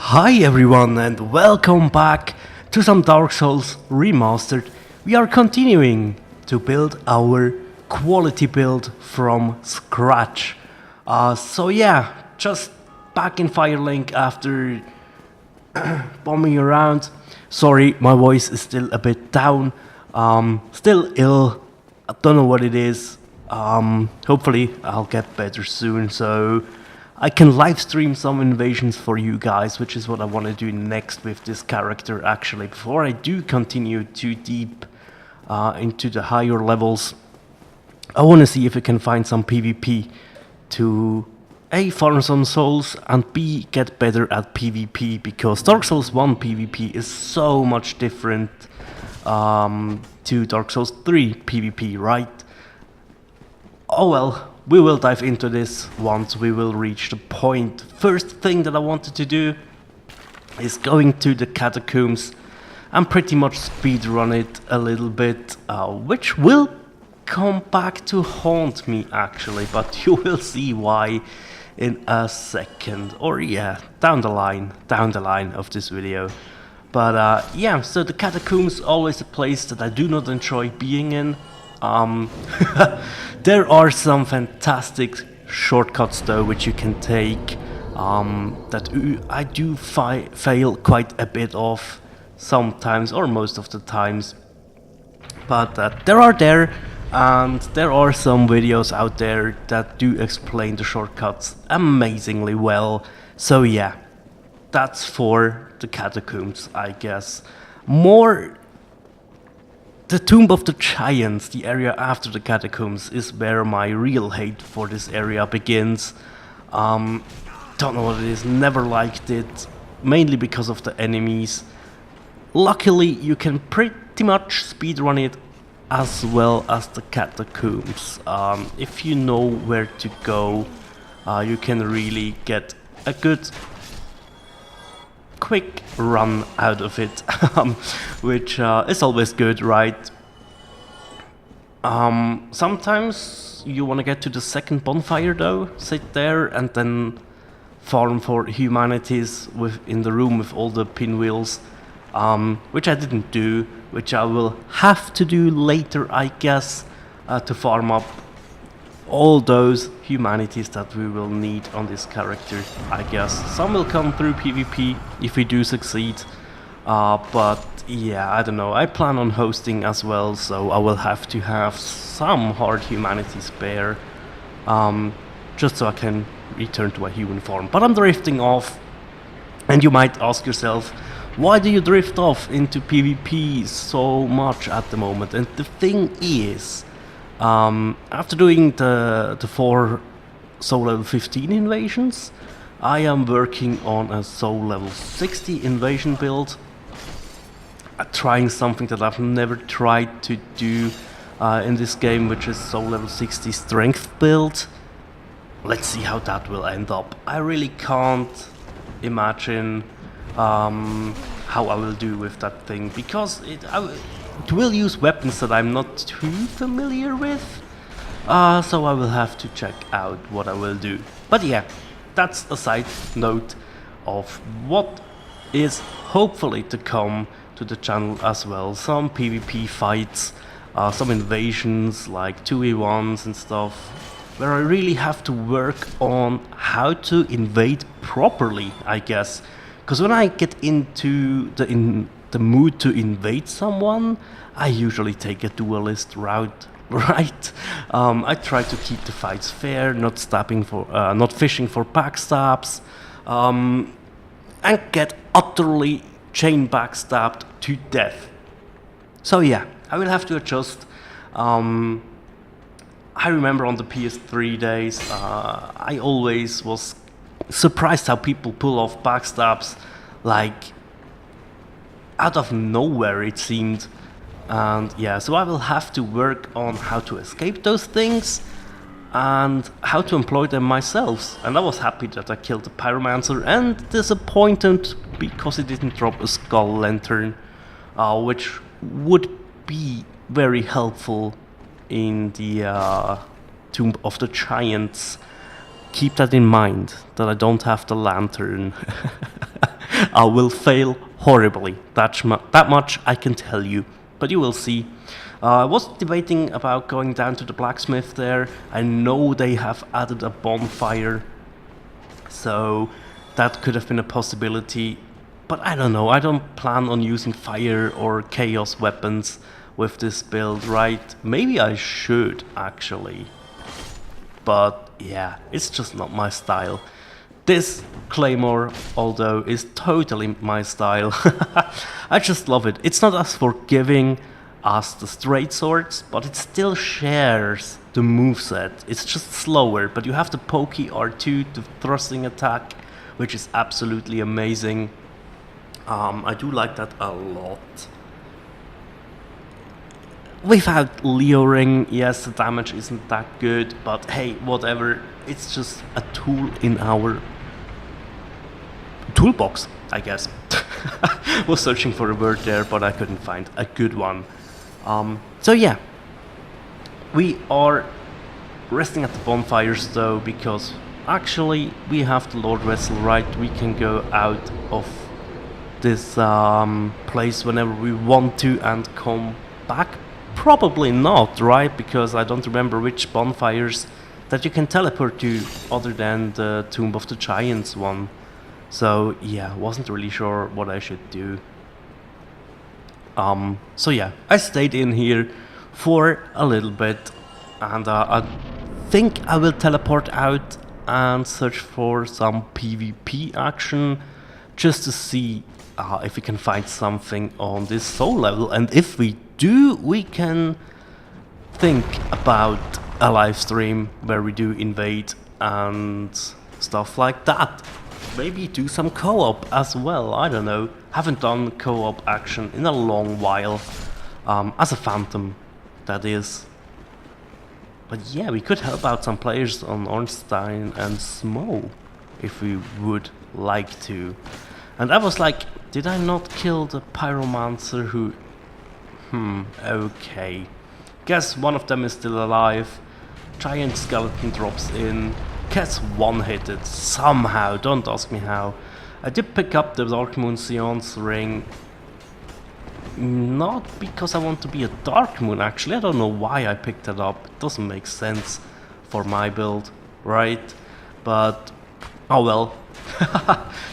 Hi everyone and welcome back to some Dark Souls Remastered. We are continuing to build our quality build from scratch. Just back in Firelink after bombing around. Sorry, my voice is still a bit down. Still ill. I don't know what it is. Hopefully I'll get better soon, so I can live stream some invasions for you guys, which is what I want to do next with this character actually. Before I do continue too deep into the higher levels, I want to see if I can find some PvP to A, farm some souls, and B, get better at PvP, because Dark Souls 1 PvP is so much different to Dark Souls 3 PvP, right? Oh well, we will dive into this once we will reach the point. First thing that I wanted to do is going to the Catacombs and pretty much speedrun it a little bit, which will come back to haunt me actually, but you will see why in a second, or yeah, down the line of this video. But so the Catacombs, always a place that I do not enjoy being in. There are some fantastic shortcuts though which you can take that I do fail quite a bit of sometimes, or most of the times, but there are some videos out there that do explain the shortcuts amazingly well. So yeah, that's for the Catacombs, I guess. The Tomb of the Giants, the area after the Catacombs, is where my real hate for this area begins. Don't know what it is, never liked it, mainly because of the enemies. Luckily, you can pretty much speedrun it as well as the Catacombs. If you know where to go, you can really get a good quick run out of it, which is always good, right? Sometimes you want to get to the second bonfire though, sit there and then farm for humanities in the room with all the pinwheels, which I didn't do, which I will have to do later, I guess, to farm up all those humanities that we will need on this character, I guess. Some will come through PvP if we do succeed, but yeah, I don't know. I plan on hosting as well, so I will have to have some hard humanity spare, just so I can return to a human form. But I'm drifting off, and you might ask yourself, why do you drift off into PvP so much at the moment? And the thing is, after doing the 4 soul level 15 invasions, I am working on a soul level 60 invasion build, trying something that I've never tried to do in this game, which is soul level 60 strength build. Let's see how that will end up. I really can't imagine how I will do with that thing, because it will use weapons that I'm not too familiar with, so I will have to check out what I will do. But yeah, that's a side note of what is hopefully to come to the channel as well. Some PvP fights, some invasions like 2v1s and stuff, where I really have to work on how to invade properly, I guess. Because when I get into the mood to invade someone, I usually take a duelist route, right? I try to keep the fights fair, not fishing for backstabs, and get utterly chain backstabbed to death. So yeah, I will have to adjust. I remember on the PS3 days, I always was surprised how people pull off backstabs like out of nowhere, it seemed. And yeah, so I will have to work on how to escape those things and how to employ them myself. And I was happy that I killed the pyromancer, and disappointed because it didn't drop a skull lantern, which would be very helpful in the Tomb of the Giants. Keep that in mind, that I don't have the lantern. I will fail horribly. That much I can tell you. But you will see. I was debating about going down to the blacksmith there. I know they have added a bonfire, so that could have been a possibility. But I don't know, I don't plan on using fire or chaos weapons with this build, right? Maybe I should, actually. But yeah, it's just not my style. This claymore, although, is totally my style. I just love it. It's not as forgiving as the straight swords, but it still shares the moveset. It's just slower, but you have the pokey R2 to thrusting attack, which is absolutely amazing. I do like that a lot. Without Leoring, yes, the damage isn't that good, but hey, whatever. It's just a tool in our toolbox, I guess. Was searching for a word there, but I couldn't find a good one. So yeah, we are resting at the bonfires though, because actually we have the Lord Vessel, right? We can go out of this place whenever we want to and come back. Probably not, right? Because I don't remember which bonfires that you can teleport to other than the Tomb of the Giants one. So yeah, wasn't really sure what I should do. So yeah, I stayed in here for a little bit, and I think I will teleport out and search for some PvP action, just to see if we can find something on this soul level, and if we do, we can think about a live stream where we do invade and stuff like that. Maybe do some co-op as well, I don't know. Haven't done co-op action in a long while, as a Phantom, that is. But yeah, we could help out some players on Ornstein and Smo, if we would like to. And I was like, did I not kill the Pyromancer who... okay. Guess one of them is still alive. Giant skeleton drops in. Gets one-hitted somehow, don't ask me how. I did pick up the Dark Moon Sion's ring. Not because I want to be a Dark Moon, actually. I don't know why I picked it up. It doesn't make sense for my build, right? But, oh well.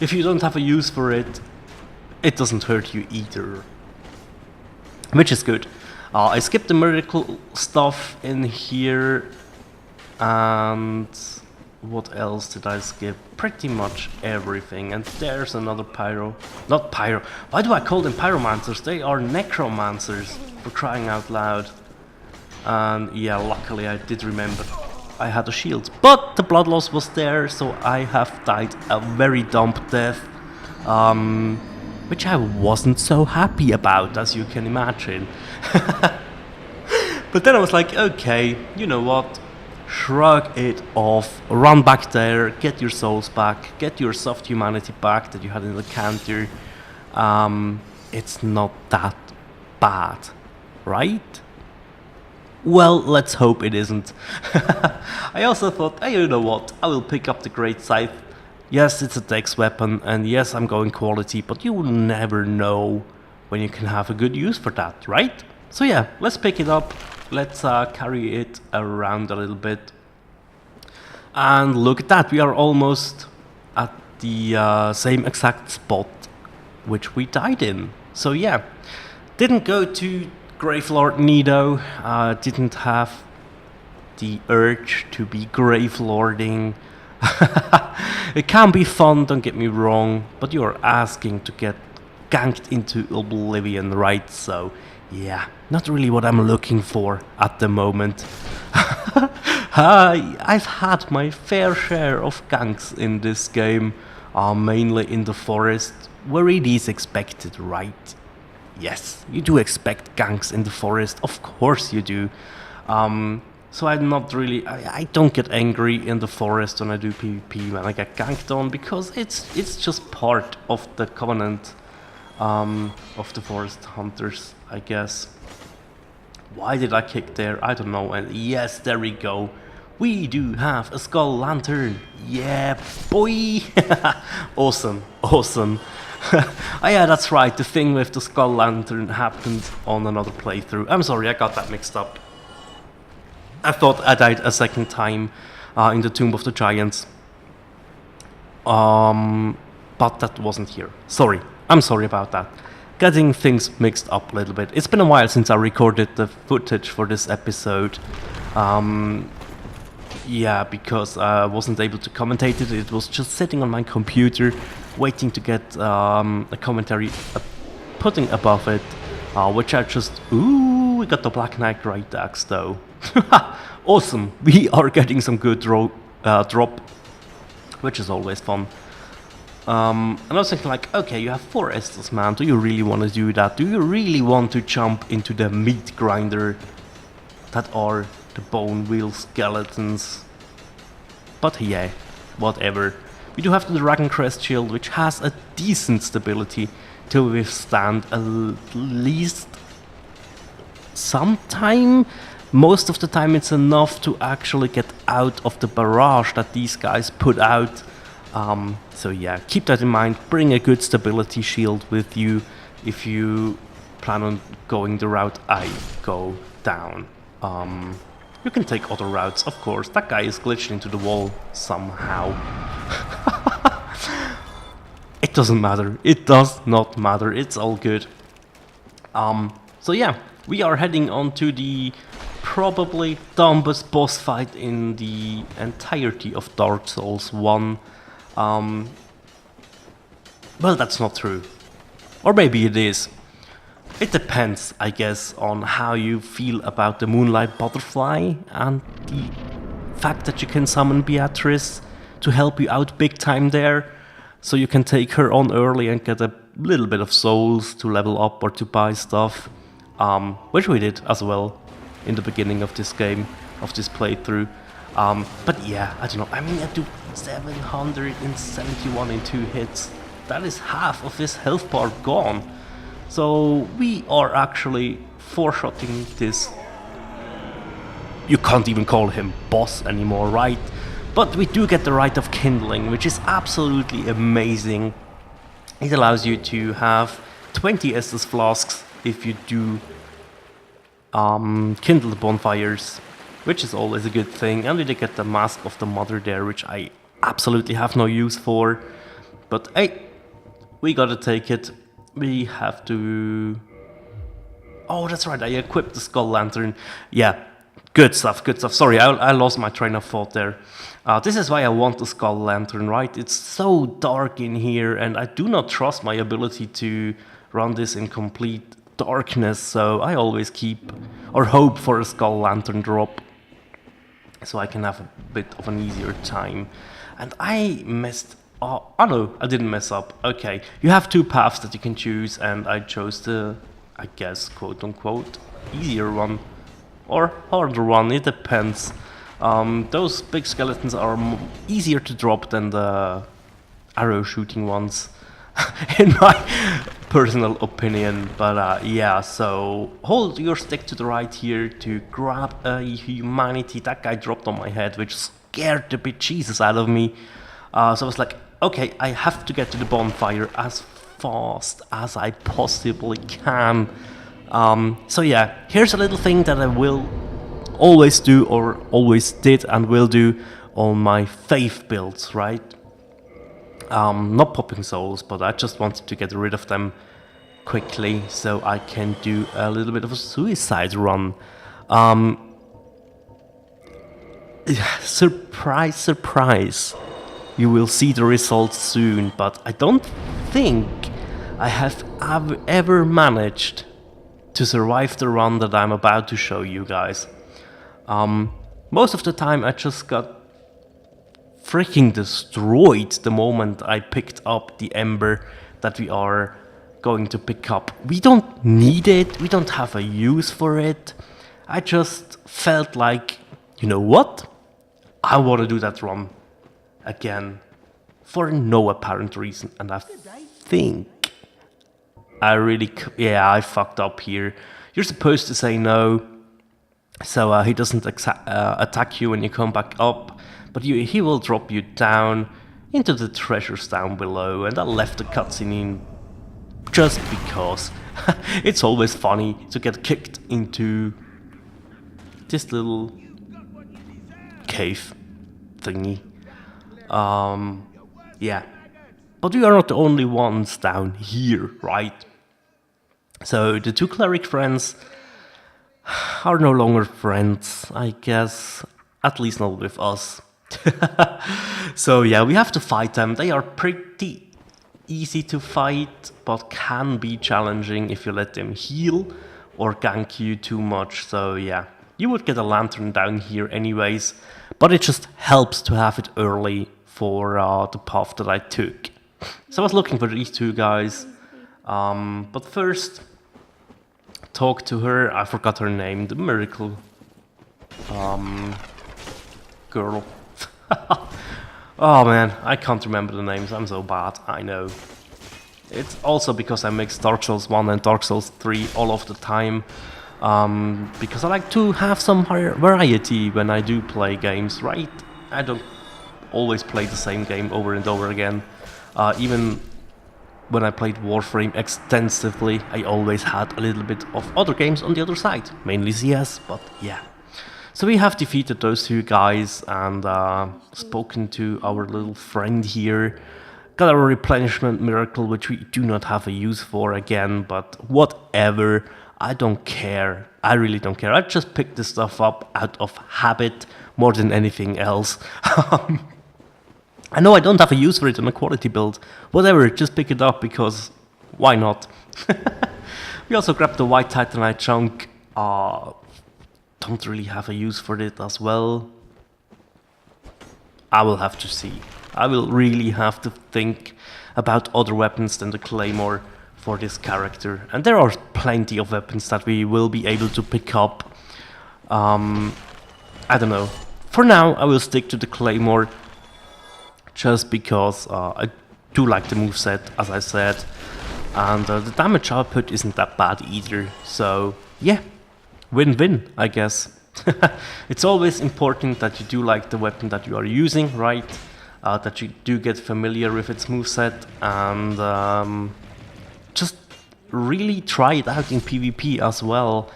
If you don't have a use for it, it doesn't hurt you either. Which is good. I skipped the miracle stuff in here. And what else did I skip? Pretty much everything. And there's another pyro. Not pyro. Why do I call them pyromancers? They are necromancers, for crying out loud. And yeah, luckily I did remember I had a shield. But the blood loss was there, so I have died a very dumb death. Which I wasn't so happy about, as you can imagine. But then I was like, okay, you know what? Shrug it off, run back there, get your souls back, get your soft humanity back that you had in the counter. It's not that bad, right? Well, let's hope it isn't. I also thought, hey, you know what, I will pick up the Great Scythe. Yes, it's a dex weapon, and yes, I'm going quality, but you will never know when you can have a good use for that, right? So yeah, let's pick it up. Let's carry it around a little bit. And look at that, we are almost at the same exact spot which we died in. So yeah, didn't go to Gravelord Nido, didn't have the urge to be Gravelording. It can be fun, don't get me wrong, but you're asking to get ganked into oblivion, right? So yeah, not really what I'm looking for at the moment. I've had my fair share of ganks in this game, mainly in the forest, where it is expected, right? Yes, you do expect ganks in the forest, of course you do. So I'm not really, I don't get angry in the forest when I do PvP when I get ganked on, because it's just part of the covenant of the forest hunters, I guess. Why did I kick there? I don't know. And yes, there we go. We do have a skull lantern. Yeah, boy. Awesome, awesome. Oh yeah, that's right, the thing with the Skull Lantern happened on another playthrough. I'm sorry, I got that mixed up. I thought I died a second time in the Tomb of the Giants. But that wasn't here. Sorry, I'm sorry about that. Getting things mixed up a little bit. It's been a while since I recorded the footage for this episode. Yeah, because I wasn't able to commentate it. It was just sitting on my computer, waiting to get a commentary putting above it, which I just... Ooh, we got the Black Knight Great Axe though. Awesome, we are getting some good drop, which is always fun. And I was thinking like, okay, you have 4 Estus, man, do you really want to do that? Do you really want to jump into the meat grinder that are the bone wheel skeletons? But yeah, whatever. We do have the Dragon Crest shield, which has a decent stability to withstand at least some time. Most of the time it's enough to actually get out of the barrage that these guys put out. So yeah, keep that in mind. Bring a good stability shield with you if you plan on going the route I go down. You can take other routes, of course. That guy is glitched into the wall somehow. It doesn't matter. It does not matter. It's all good. So yeah, we are heading on to the probably dumbest boss fight in the entirety of Dark Souls 1. Well, that's not true. Or maybe it is. It depends, I guess, on how you feel about the Moonlight Butterfly and the fact that you can summon Beatrice to help you out big time there. So you can take her on early and get a little bit of souls to level up or to buy stuff. Which we did as well in the beginning of this game, of this playthrough. But yeah, I don't know. I mean, I do 771 in 2 hits. That is half of his health bar gone. So we are actually 4-shotting this. You can't even call him boss anymore, right? But we do get the Rite of Kindling, which is absolutely amazing. It allows you to have 20 Estus flasks if you do kindle the bonfires, which is always a good thing. And we did get the Mask of the Mother there, which I absolutely have no use for. But hey, we gotta take it. We have to... Oh, that's right, I equipped the Skull Lantern. Yeah, good stuff, good stuff. Sorry, I lost my train of thought there. This is why I want the Skull Lantern, right? It's so dark in here, and I do not trust my ability to run this in complete darkness, so I always keep, or hope for a Skull Lantern drop, so I can have a bit of an easier time. And I messed up. Oh no, I didn't mess up. Okay, you have 2 paths that you can choose, and I chose the, I guess, quote-unquote, easier one. Or harder one, it depends. Those big skeletons are easier to drop than the arrow shooting ones, in my personal opinion. But yeah, so hold your stick to the right here to grab a humanity. That guy dropped on my head, which scared the bejesus out of me. So I was like, okay, I have to get to the bonfire as fast as I possibly can. So yeah, here's a little thing that I will always do, or always did and will do on my faith builds, right? Not popping souls, but I just wanted to get rid of them quickly so I can do a little bit of a suicide run. Surprise, surprise. You will see the results soon, but I don't think I have ever managed to survive the run that I'm about to show you guys. Most of the time I just got freaking destroyed the moment I picked up the Ember that we are going to pick up. We don't need it, we don't have a use for it. I just felt like, you know what? I want to do that run again for no apparent reason, and I think I really, I fucked up here. You're supposed to say no, so he doesn't attack you when you come back up, but he will drop you down into the treasures down below, and I left the cutscene in just because. It's always funny to get kicked into this little cave thingy. Yeah. But we are not the only ones down here, right? So the two cleric friends are no longer friends, I guess. At least not with us. So yeah, we have to fight them. They are pretty easy to fight, but can be challenging if you let them heal or gank you too much. So yeah, you would get a lantern down here anyways, but it just helps to have it early for the path that I took. So I was looking for these two guys, but first talk to her. I forgot her name, the miracle girl. Oh man, I can't remember the names, I'm so bad, I know. It's also because I mix Dark Souls 1 and Dark Souls 3 all of the time, because I like to have some variety when I do play games, right? I don't always play the same game over and over again. Even when I played Warframe extensively, I always had a little bit of other games on the other side, mainly CS, but yeah. So we have defeated those two guys and spoken to our little friend here. Got a replenishment miracle, which we do not have a use for again, but whatever. I don't care. I really don't care. I just picked this stuff up out of habit more than anything else. I know I don't have a use for it on a quality build. Whatever, just pick it up because why not? We also grabbed the white titanite chunk. Don't really have a use for it as well. I will have to see. I will really have to think about other weapons than the claymore for this character. And there are plenty of weapons that we will be able to pick up. I don't know. For now, I will stick to the claymore just because I do like the moveset, as I said. And the damage output isn't that bad either. So, yeah. Win-win, I guess. It's always important that you do like the weapon that you are using, right? That you do get familiar with its moveset and just really try it out in PvP as well.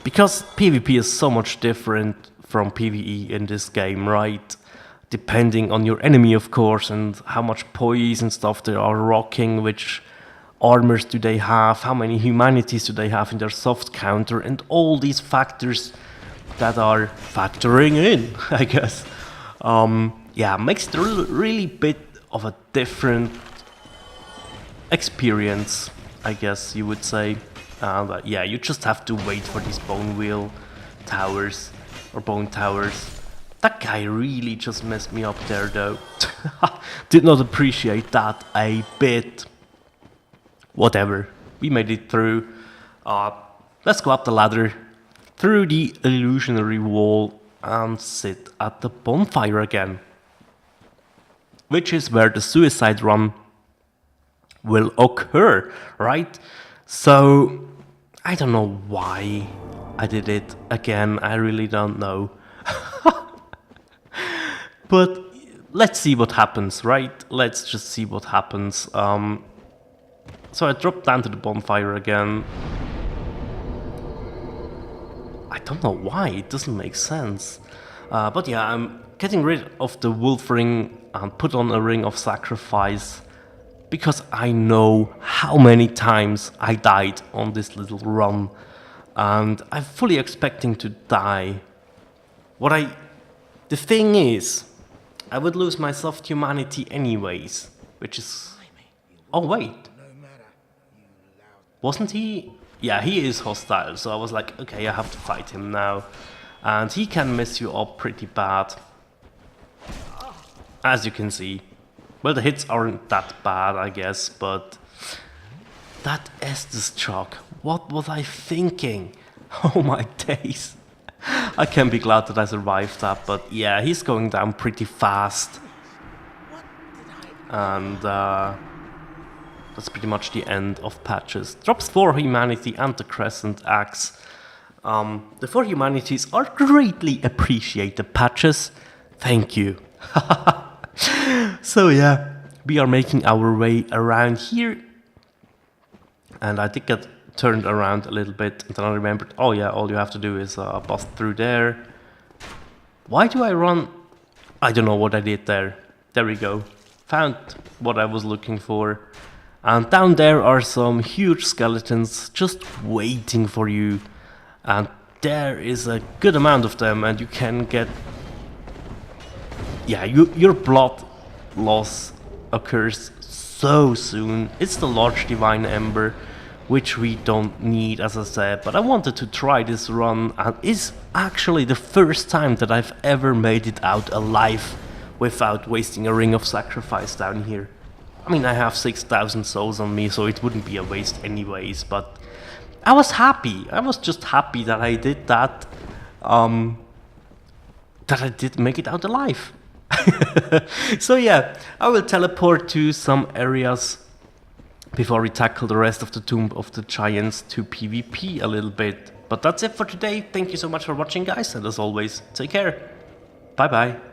Because PvP is so much different from PvE in this game, right? Depending on your enemy, of course, and how much poise and stuff they are rocking, which armors do they have, how many humanities do they have in their soft counter, and all these factors that are factoring in, I guess. Yeah, makes it a really bit of a different experience, I guess you would say. Yeah, you just have to wait for these bone wheel towers, or bone towers. That guy really just messed me up there though. Did not appreciate that a bit. Whatever, we made it through. Let's go up the ladder, through the illusionary wall, and sit at the bonfire again. Which is where the suicide run will occur, right? So, I don't know why I did it again, I really don't know. But let's see what happens, right? Let's just see what happens. So I dropped down to the bonfire again. I don't know why, it doesn't make sense. But yeah, I'm getting rid of the wolf ring and put on a ring of sacrifice. Because I know how many times I died on this little run. And I'm fully expecting to die. The thing is, I would lose my soft humanity anyways. Which is... Oh wait. Wasn't he? Yeah, he is hostile, so I was like, okay, I have to fight him now. And he can mess you up pretty bad. As you can see. Well, the hits aren't that bad, I guess, but... That Estes chalk, what was I thinking? Oh my days. I can be glad that I survived that, but yeah, he's going down pretty fast. And that's pretty much the end of patches. Drops 4 humanity and the crescent axe. The 4 humanities are greatly appreciated patches. Thank you. So yeah, we are making our way around here. and I did get turned around a little bit, and then I remembered, oh yeah, all you have to do is bust through there. Why do I run? I don't know what I did there. There we go. Found what I was looking for. And down there are some huge skeletons just waiting for you. And there is a good amount of them, and you can get... Yeah, your blood loss occurs so soon. It's the large divine ember, which we don't need, as I said, but I wanted to try this run, and it's actually the first time that I've ever made it out alive without wasting a ring of sacrifice down here. I mean, I have 6,000 souls on me, so it wouldn't be a waste anyways, but I was happy. I was just happy that I did that, that I did make it out alive. So yeah, I will teleport to some areas before we tackle the rest of the Tomb of the Giants to PvP a little bit. But that's it for today. Thank you so much for watching, guys, and as always, take care. Bye bye.